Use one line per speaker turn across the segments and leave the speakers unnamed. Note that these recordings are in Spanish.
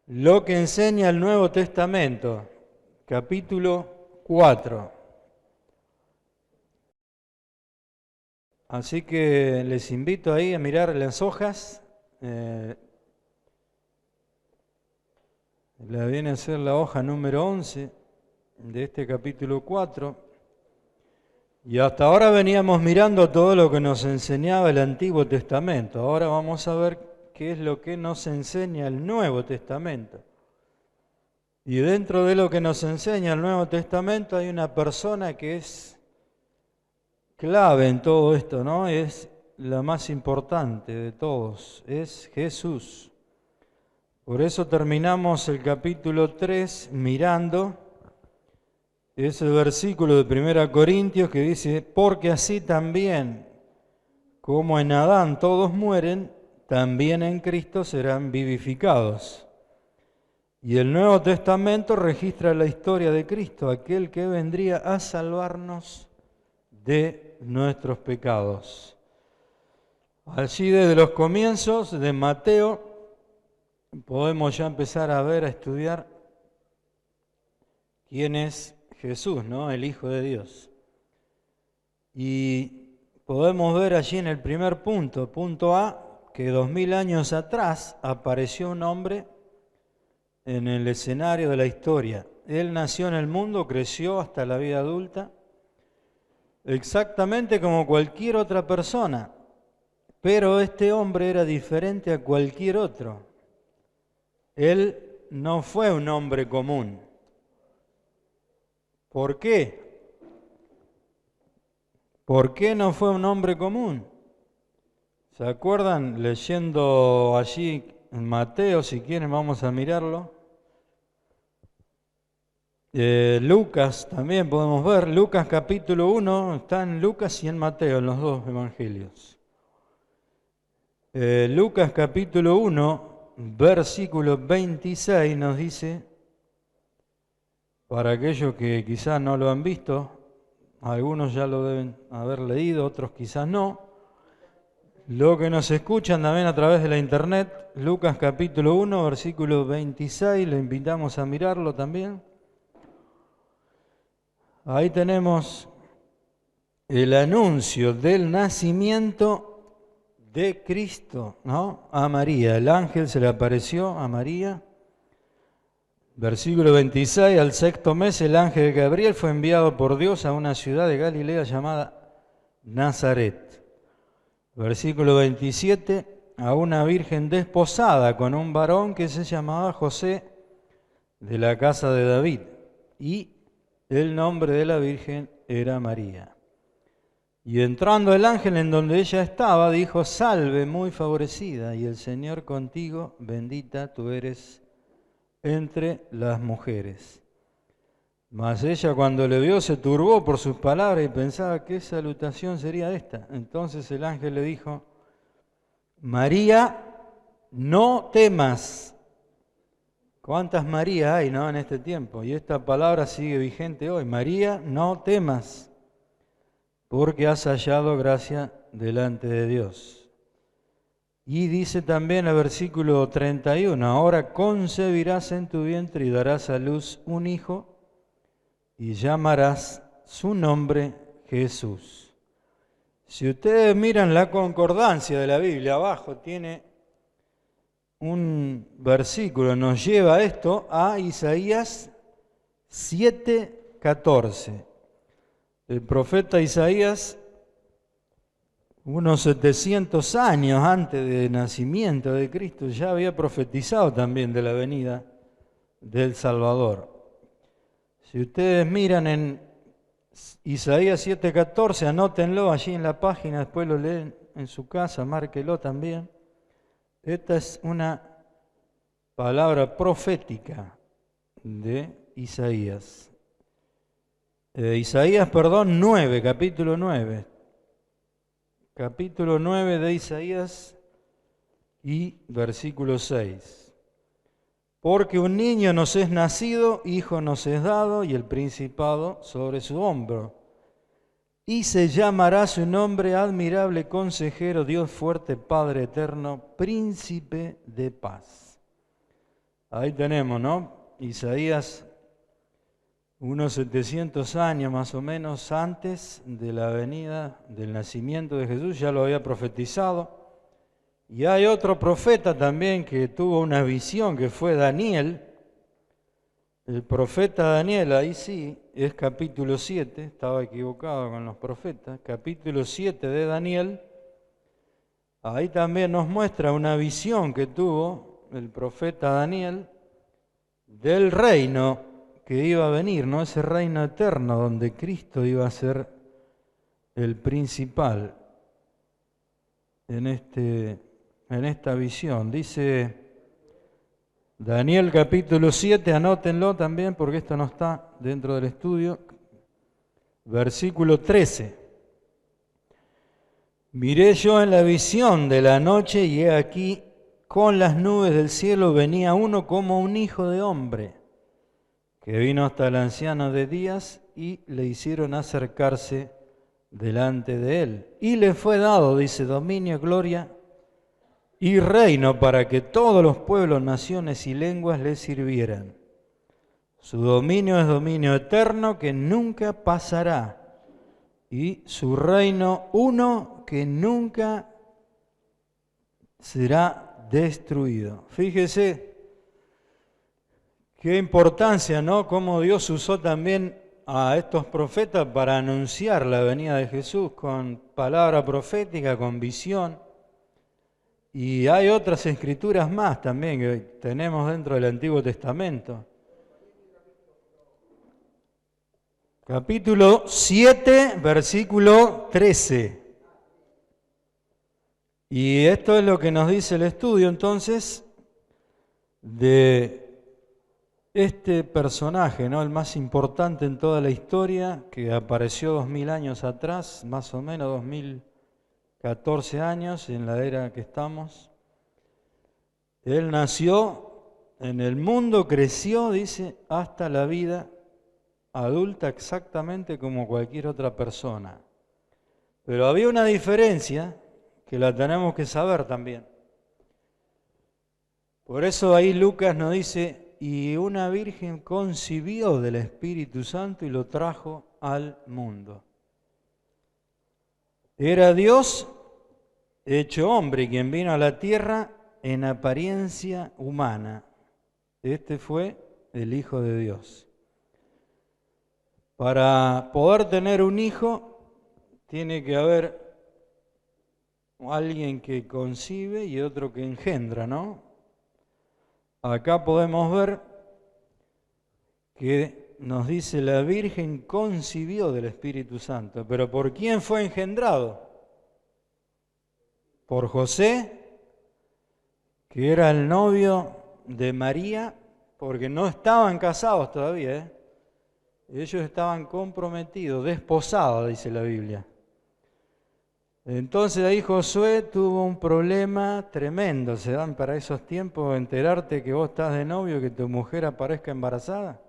Lo que enseña el Nuevo Testamento, capítulo 4. Así que les invito ahí a mirar las hojas. La viene a ser la hoja número 11 de este capítulo 4. Y hasta ahora veníamos mirando todo lo que nos enseñaba el Antiguo Testamento. Ahora vamos a ver qué es lo que nos enseña el Nuevo Testamento. Y dentro de lo que nos enseña el Nuevo Testamento hay una persona que es clave en todo esto, ¿no? Es la más importante de todos, es Jesús. Por eso terminamos el capítulo 3 mirando ese versículo de 1 Corintios que dice: porque así también como en Adán todos mueren, también en Cristo serán vivificados. Y el Nuevo Testamento registra la historia de Cristo, aquel que vendría a salvarnos de nuestros pecados. Allí desde los comienzos de Mateo podemos ya empezar a ver, a estudiar quién es Jesús, ¿no? El Hijo de Dios. Y podemos ver allí en el primer punto, punto A, que 2000 años atrás apareció un hombre en el escenario de la historia. Él nació en el mundo, creció hasta la vida adulta, exactamente como cualquier otra persona, pero este hombre era diferente a cualquier otro. Él no fue un hombre común. ¿Por qué? ¿Por qué no fue un hombre común? ¿Se acuerdan? Leyendo allí en Mateo, si quieren vamos a mirarlo. Lucas también podemos ver, Lucas capítulo 1, está en Lucas y en Mateo, en los dos evangelios. Lucas capítulo 1, versículo 26 nos dice, para aquellos que quizás no lo han visto, algunos ya lo deben haber leído, otros quizás no. Lo que nos escuchan también a través de la internet, Lucas capítulo 1, versículo 26, le invitamos a mirarlo también. Ahí tenemos el anuncio del nacimiento de Cristo, ¿no? A María. El ángel se le apareció a María. Versículo 26, al sexto mes el ángel Gabriel fue enviado por Dios a una ciudad de Galilea llamada Nazaret. Versículo 27, a una virgen desposada con un varón que se llamaba José, de la casa de David, y el nombre de la virgen era María. Y entrando el ángel en donde ella estaba, dijo: salve, muy favorecida, y el Señor contigo, bendita tú eres entre las mujeres. Mas ella, cuando le vio, se turbó por sus palabras y pensaba: ¿qué salutación sería esta? Entonces el ángel le dijo: María, no temas. ¿Cuántas Marías hay, no, en este tiempo? Y esta palabra sigue vigente hoy. María, no temas, porque has hallado gracia delante de Dios. Y dice también el versículo 31, ahora concebirás en tu vientre y darás a luz un hijo y llamarás su nombre Jesús. Si ustedes miran la concordancia de la Biblia, abajo tiene un versículo, nos lleva esto a Isaías 7:14. El profeta Isaías, unos 700 años antes del nacimiento de Cristo, ya había profetizado también de la venida del Salvador. Si ustedes miran en Isaías 7:14, anótenlo allí en la página, después lo leen en su casa, márquelo también. Esta es una palabra profética de Isaías. Isaías 9, capítulo 9. Capítulo 9 de Isaías y versículo 6. Porque un niño nos es nacido, hijo nos es dado, y el principado sobre su hombro. Y se llamará su nombre admirable consejero, Dios fuerte, Padre eterno, príncipe de paz. Ahí tenemos, ¿no? Isaías, unos 700 años más o menos antes de la venida, del nacimiento de Jesús, ya lo había profetizado. Y hay otro profeta también que tuvo una visión, que fue Daniel. El profeta Daniel, ahí sí, es capítulo 7, estaba equivocado con los profetas, capítulo 7 de Daniel. Ahí también nos muestra una visión que tuvo el profeta Daniel del reino que iba a venir, ¿no? Ese reino eterno donde Cristo iba a ser el principal en esta visión. Dice Daniel capítulo 7, anótenlo también porque esto no está dentro del estudio, versículo 13. Miré yo en la visión de la noche y he aquí con las nubes del cielo venía uno como un hijo de hombre, que vino hasta el anciano de días y le hicieron acercarse delante de él. Y le fue dado, dice, dominio, gloria y reino para que todos los pueblos, naciones y lenguas le sirvieran. Su dominio es dominio eterno que nunca pasará y su reino uno que nunca será destruido. Fíjese qué importancia, ¿no? Cómo Dios usó también a estos profetas para anunciar la venida de Jesús con palabra profética, con visión. Y hay otras escrituras más también que tenemos dentro del Antiguo Testamento. Capítulo 7, versículo 13. Y esto es lo que nos dice el estudio entonces de este personaje, ¿no? El más importante en toda la historia, que apareció 2000 años atrás, más o menos 2014 años en la era que estamos. Él nació en el mundo, creció, dice, hasta la vida adulta exactamente como cualquier otra persona. Pero había una diferencia que la tenemos que saber también. Por eso ahí Lucas nos dice, y una virgen concibió del Espíritu Santo y lo trajo al mundo. Era Dios hecho hombre quien vino a la tierra en apariencia humana. Este fue el Hijo de Dios. Para poder tener un hijo, tiene que haber alguien que concibe y otro que engendra, ¿no? Acá podemos ver que nos dice la Virgen concibió del Espíritu Santo. ¿Pero por quién fue engendrado? Por José, que era el novio de María, porque no estaban casados todavía, ¿eh? Ellos estaban comprometidos, desposados, dice la Biblia. Entonces ahí Josué tuvo un problema tremendo. ¿Se dan para esos tiempos enterarte que vos estás de novio y que tu mujer aparezca embarazada?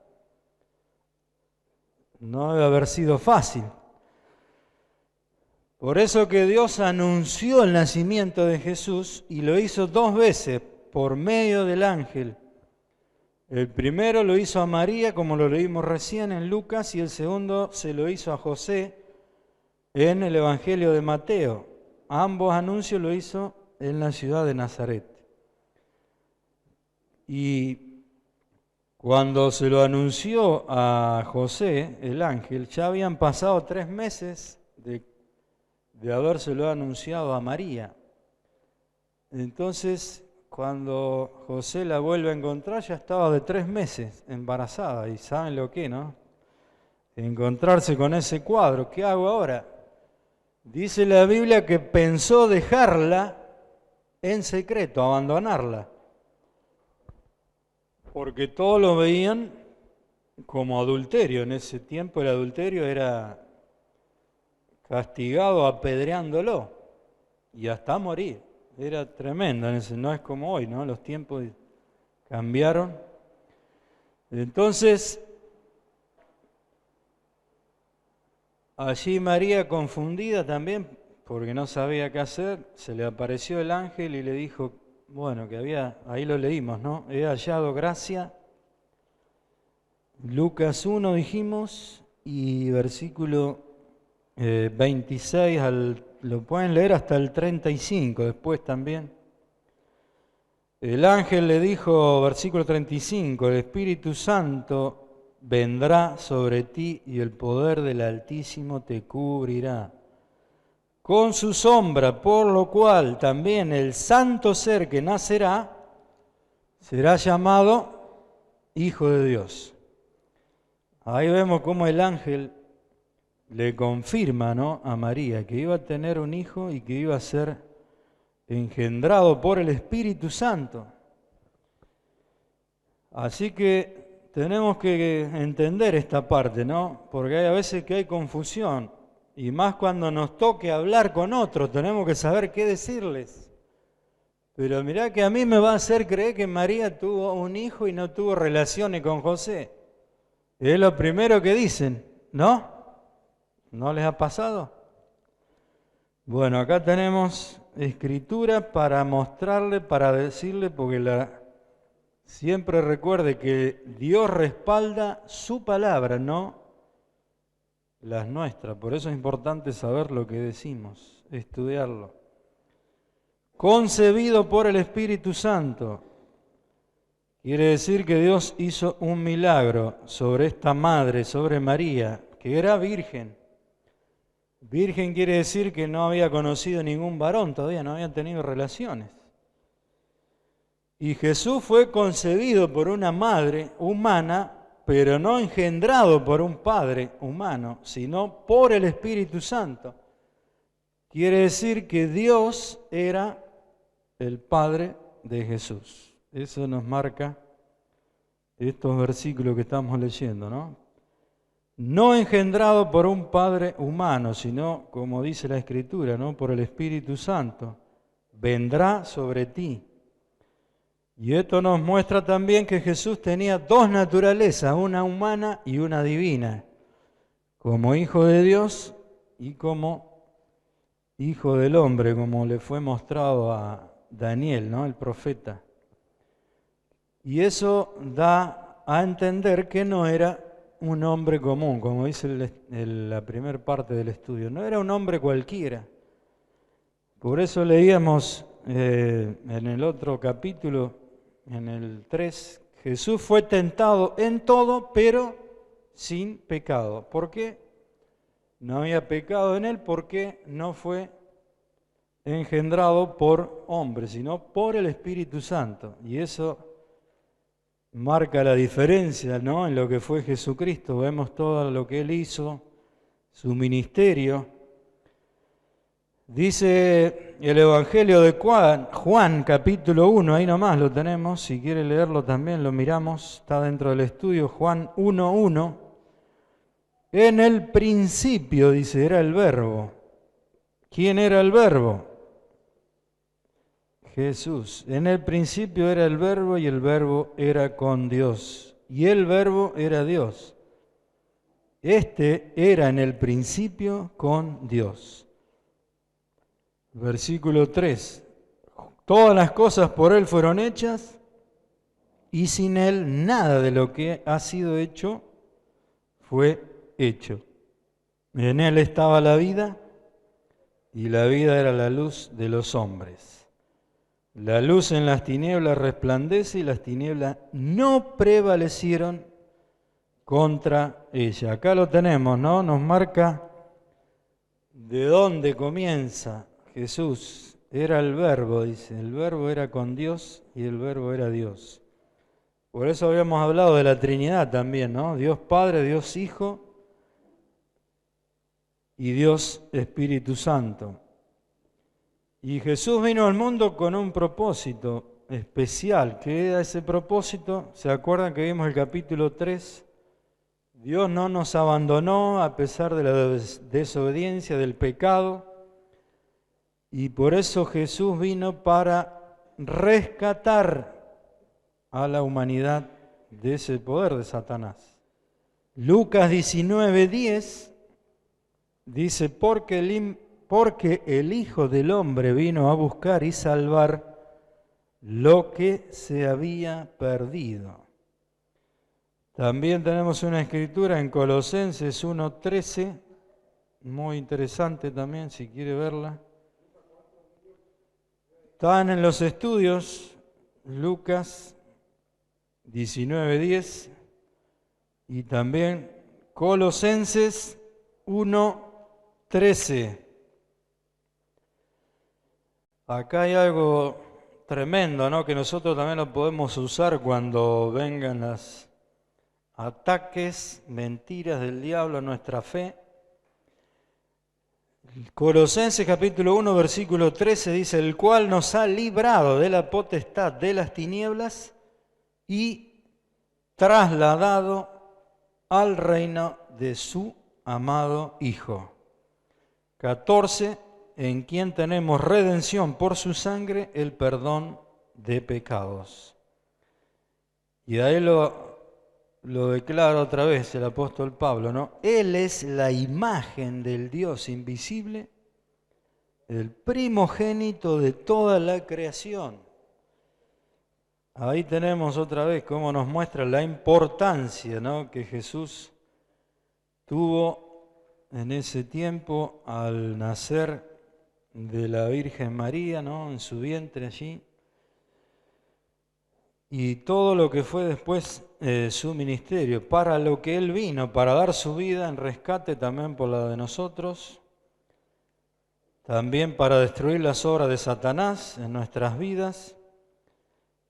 No debe haber sido fácil. Por eso que Dios anunció el nacimiento de Jesús y lo hizo 2 veces por medio del ángel. El primero lo hizo a María, como lo leímos recién en Lucas, y el segundo se lo hizo a José en el Evangelio de Mateo. Ambos anuncios lo hizo en la ciudad de Nazaret. Y cuando se lo anunció a José, el ángel, ya habían pasado 3 meses de habérselo anunciado a María. Entonces, cuando José la vuelve a encontrar, ya estaba de 3 meses embarazada. Y saben lo que, ¿no? Encontrarse con ese cuadro. ¿Qué hago ahora? Dice la Biblia que pensó dejarla en secreto, abandonarla. Porque todos lo veían como adulterio. En ese tiempo el adulterio era castigado apedreándolo y hasta morir. Era tremendo, no es como hoy, ¿no? Los tiempos cambiaron. Entonces, allí María, confundida también, porque no sabía qué hacer, se le apareció el ángel y le dijo, bueno, que había, ahí lo leímos, ¿no? He hallado gracia. Lucas 1 dijimos, y versículo 26, lo pueden leer hasta el 35 después también. El ángel le dijo, versículo 35, el Espíritu Santo vendrá sobre ti y el poder del Altísimo te cubrirá con su sombra, por lo cual también el santo ser que nacerá será llamado Hijo de Dios. Ahí vemos cómo el ángel le confirma, ¿no?, a María que iba a tener un hijo y que iba a ser engendrado por el Espíritu Santo. Así que tenemos que entender esta parte, ¿no? Porque hay a veces que hay confusión, y más cuando nos toque hablar con otros, tenemos que saber qué decirles. Pero mirá que a mí me va a hacer creer que María tuvo un hijo y no tuvo relaciones con José. Es lo primero que dicen, ¿no? ¿No les ha pasado? Bueno, acá tenemos escritura para mostrarle, para decirle, porque siempre recuerde que Dios respalda su palabra, no las nuestras. Por eso es importante saber lo que decimos, estudiarlo. Concebido por el Espíritu Santo. Quiere decir que Dios hizo un milagro sobre esta madre, sobre María, que era virgen. Virgen quiere decir que no había conocido ningún varón todavía, no habían tenido relaciones. Y Jesús fue concebido por una madre humana, pero no engendrado por un padre humano, sino por el Espíritu Santo. Quiere decir que Dios era el Padre de Jesús. Eso nos marca estos versículos que estamos leyendo, ¿no? No engendrado por un padre humano, sino, como dice la Escritura, ¿no?, por el Espíritu Santo, vendrá sobre ti. Y esto nos muestra también que Jesús tenía dos naturalezas, una humana y una divina, como hijo de Dios y como hijo del hombre, como le fue mostrado a Daniel, ¿no?, el profeta. Y eso da a entender que no era un hombre común, como dice la primera parte del estudio. No era un hombre cualquiera. Por eso leíamos en el otro capítulo, en el 3, Jesús fue tentado en todo, pero sin pecado. ¿Por qué? No había pecado en él porque no fue engendrado por hombre, sino por el Espíritu Santo. Y eso marca la diferencia, ¿no?, en lo que fue Jesucristo. Vemos todo lo que Él hizo, su ministerio. Dice el Evangelio de Juan, capítulo 1, ahí nomás lo tenemos, si quiere leerlo también lo miramos, está dentro del estudio, Juan 1:1. En el principio, dice, era el Verbo. ¿Quién era el Verbo? Jesús. En el principio era el Verbo y el Verbo era con Dios. Y el Verbo era Dios. Este era en el principio con Dios. Versículo 3. Todas las cosas por Él fueron hechas y sin Él nada de lo que ha sido hecho fue hecho. En Él estaba la vida y la vida era la luz de los hombres. La luz en las tinieblas resplandece y las tinieblas no prevalecieron contra ella. Acá lo tenemos, ¿no? Nos marca de dónde comienza Jesús. Era el Verbo, dice. El Verbo era con Dios y el Verbo era Dios. Por eso habíamos hablado de la Trinidad también, ¿no? Dios Padre, Dios Hijo y Dios Espíritu Santo. Y Jesús vino al mundo con un propósito especial. ¿Qué era ese propósito? ¿Se acuerdan que vimos el capítulo 3? Dios no nos abandonó a pesar de la desobediencia, del pecado. Y por eso Jesús vino para rescatar a la humanidad de ese poder de Satanás. Lucas 19:10 dice, porque el Hijo del Hombre vino a buscar y salvar lo que se había perdido. También tenemos una escritura en Colosenses 1:13, muy interesante también, si quiere verla. Están en los estudios Lucas 19:10 y también Colosenses 1:13. Acá hay algo tremendo, ¿no? Que nosotros también lo podemos usar cuando vengan los ataques, mentiras del diablo a nuestra fe. Colosenses capítulo 1, versículo 13 dice, el cual nos ha librado de la potestad de las tinieblas y trasladado al reino de su amado Hijo. 14, en quien tenemos redención por su sangre, el perdón de pecados. Y ahí lo declara otra vez el apóstol Pablo, ¿no? Él es la imagen del Dios invisible, el primogénito de toda la creación. Ahí tenemos otra vez cómo nos muestra la importancia, ¿no?, que Jesús tuvo en ese tiempo al nacer de la Virgen María, ¿no?, en su vientre allí. Y todo lo que fue después su ministerio, para lo que Él vino, para dar su vida en rescate también por la de nosotros, también para destruir las obras de Satanás en nuestras vidas.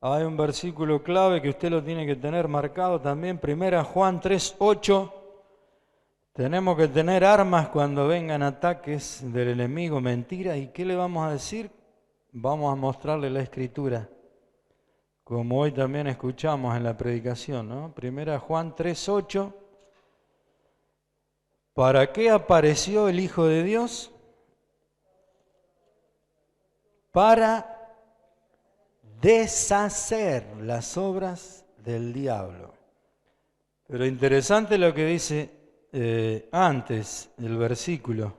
Hay un versículo clave que usted lo tiene que tener marcado también, 1 Juan 3:8. Tenemos que tener armas cuando vengan ataques del enemigo, mentiras. ¿Y qué le vamos a decir? Vamos a mostrarle la Escritura, como hoy también escuchamos en la predicación, ¿no? 1 Juan 3:8. ¿Para qué apareció el Hijo de Dios? Para deshacer las obras del diablo. Pero interesante lo que dice antes el versículo.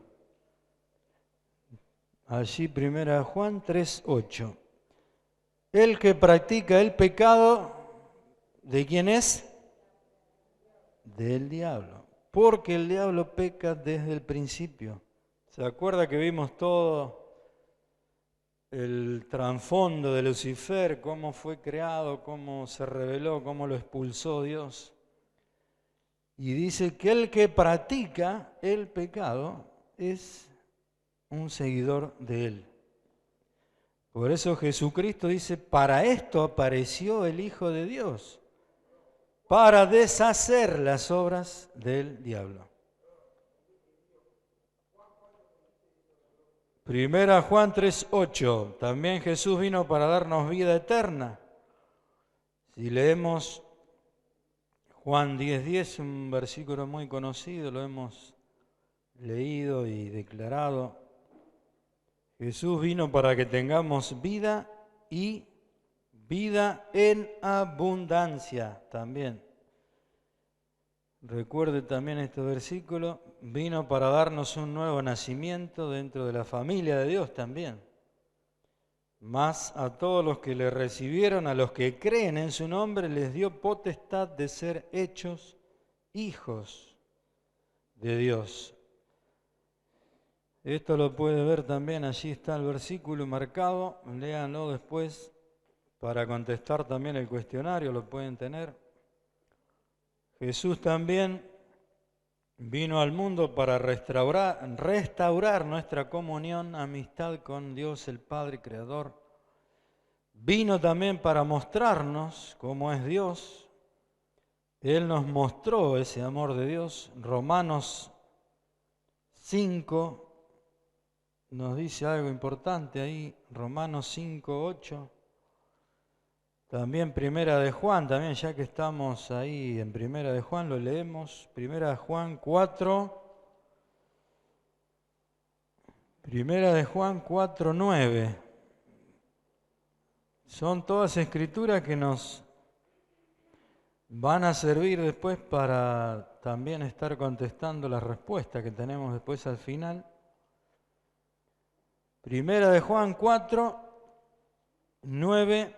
Allí 1 Juan 3:8. El que practica el pecado, ¿de quién es? Del diablo. Porque el diablo peca desde el principio. ¿Se acuerda que vimos todo el trasfondo de Lucifer, cómo fue creado, cómo se rebeló, cómo lo expulsó Dios? Y dice que el que practica el pecado es un seguidor de él. Por eso Jesucristo dice, para esto apareció el Hijo de Dios, para deshacer las obras del diablo. 1 Juan 3:8, también Jesús vino para darnos vida eterna. Si leemos Juan 10:10, un versículo muy conocido, lo hemos leído y declarado. Jesús vino para que tengamos vida y vida en abundancia también. Recuerde también este versículo, vino para darnos un nuevo nacimiento dentro de la familia de Dios también. Mas a todos los que le recibieron, a los que creen en su nombre, les dio potestad de ser hechos hijos de Dios. Esto lo puede ver también, allí está el versículo marcado, léanlo después para contestar también el cuestionario, lo pueden tener. Jesús también vino al mundo para restaurar nuestra comunión, amistad con Dios el Padre Creador. Vino también para mostrarnos cómo es Dios. Él nos mostró ese amor de Dios. Romanos 5 nos dice algo importante ahí, Romanos 5:8. También Primera de Juan, también ya que estamos ahí en Primera de Juan, lo leemos. Primera de Juan 4. Primera de Juan 4:9. Son todas escrituras que nos van a servir después para también estar contestando las respuestas que tenemos después al final. Primera de Juan 4, 9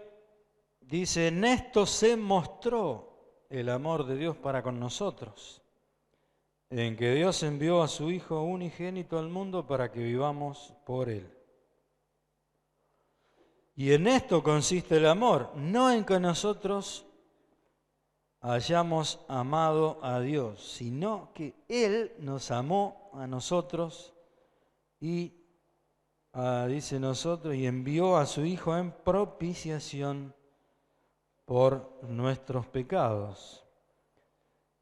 dice, en esto se mostró el amor de Dios para con nosotros, en que Dios envió a su Hijo unigénito al mundo para que vivamos por Él. Y en esto consiste el amor, no en que nosotros hayamos amado a Dios, sino que Él nos amó a nosotros y, dice nosotros, y envió a su Hijo en propiciación por nuestros pecados.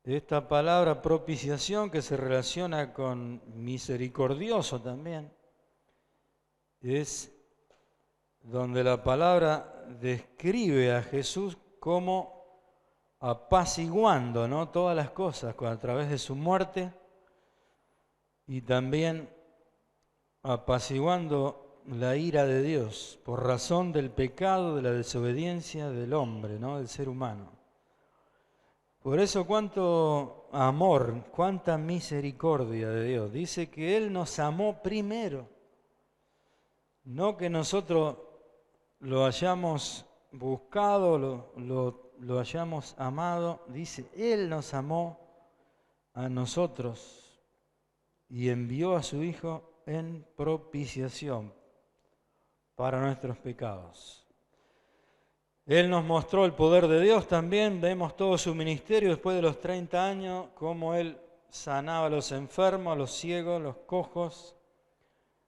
Esta palabra propiciación, que se relaciona con misericordioso también, es donde la palabra describe a Jesús como apaciguando, ¿no?, todas las cosas a través de su muerte, y también apaciguando la ira de Dios por razón del pecado, de la desobediencia del hombre, ¿no?, del ser humano. Por eso cuánto amor, cuánta misericordia de Dios. Dice que Él nos amó primero, no que nosotros lo hayamos buscado, lo hayamos amado. Dice, Él nos amó a nosotros y envió a su Hijo en propiciación para nuestros pecados. Él nos mostró el poder de Dios también. Vemos todo su ministerio después de los 30 años, cómo Él sanaba a los enfermos, a los ciegos, los cojos,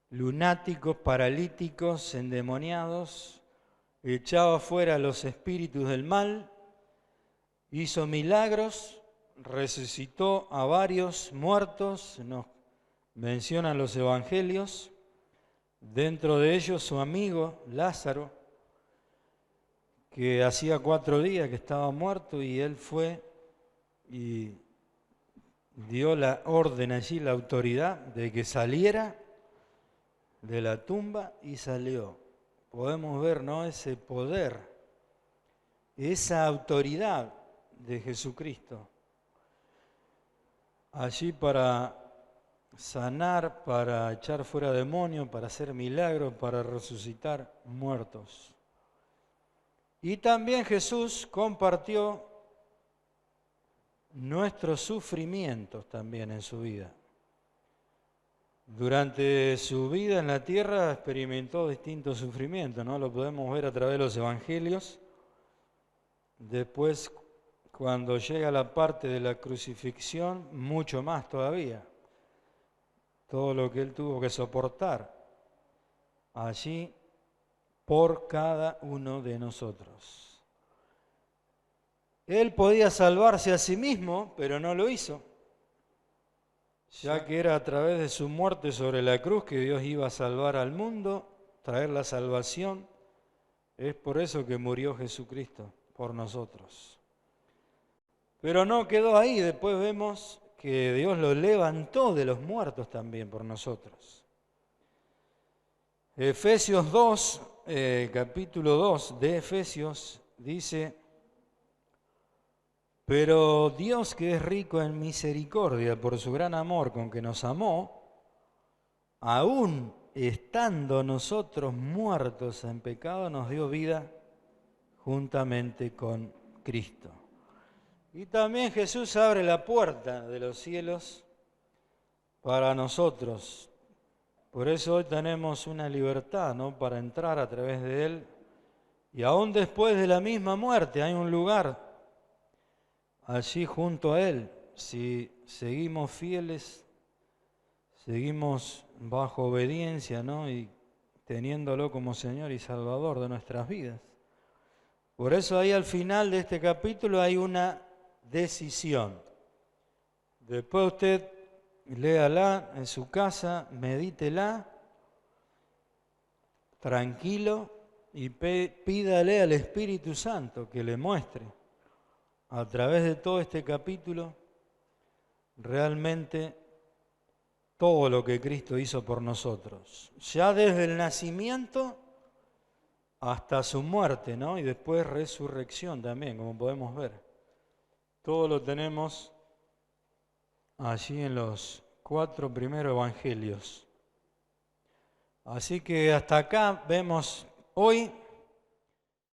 lunáticos, paralíticos, endemoniados, echaba fuera a los espíritus del mal, hizo milagros, resucitó a varios muertos, nos mencionan los evangelios, dentro de ellos su amigo Lázaro, que hacía 4 días que estaba muerto, y él fue y dio la orden allí, la autoridad de que saliera de la tumba, y salió. Podemos ver, ¿no?, ese poder, esa autoridad de Jesucristo allí para sanar, para echar fuera demonios, para hacer milagros, para resucitar muertos. Y también Jesús compartió nuestros sufrimientos también en su vida. Durante su vida en la tierra experimentó distintos sufrimientos, ¿no? Lo podemos ver a través de los evangelios. Después, cuando llega la parte de la crucifixión, mucho más todavía. Todo lo que él tuvo que soportar allí por cada uno de nosotros. Él podía salvarse a sí mismo, pero no lo hizo, ya que era a través de su muerte sobre la cruz que Dios iba a salvar al mundo, traer la salvación. Es por eso que murió Jesucristo, por nosotros. Pero no quedó ahí, después vemos que Dios lo levantó de los muertos también por nosotros. Efesios 2, capítulo 2 de Efesios, dice: pero Dios, que es rico en misericordia por su gran amor con que nos amó, aún estando nosotros muertos en pecado, nos dio vida juntamente con Cristo. Y también Jesús abre la puerta de los cielos para nosotros. Por eso hoy tenemos una libertad, ¿no?, para entrar a través de Él. Y aún después de la misma muerte hay un lugar allí junto a Él. Si seguimos fieles, seguimos bajo obediencia, ¿no?, y teniéndolo como Señor y Salvador de nuestras vidas. Por eso ahí al final de este capítulo hay una decisión. Después usted léala en su casa, medítela, tranquilo, y pídale al Espíritu Santo que le muestre a través de todo este capítulo realmente todo lo que Cristo hizo por nosotros, ya desde el nacimiento hasta su muerte, ¿no?, y después resurrección también, como podemos ver. Todo lo tenemos allí en los 4 primeros evangelios. Así que hasta acá vemos hoy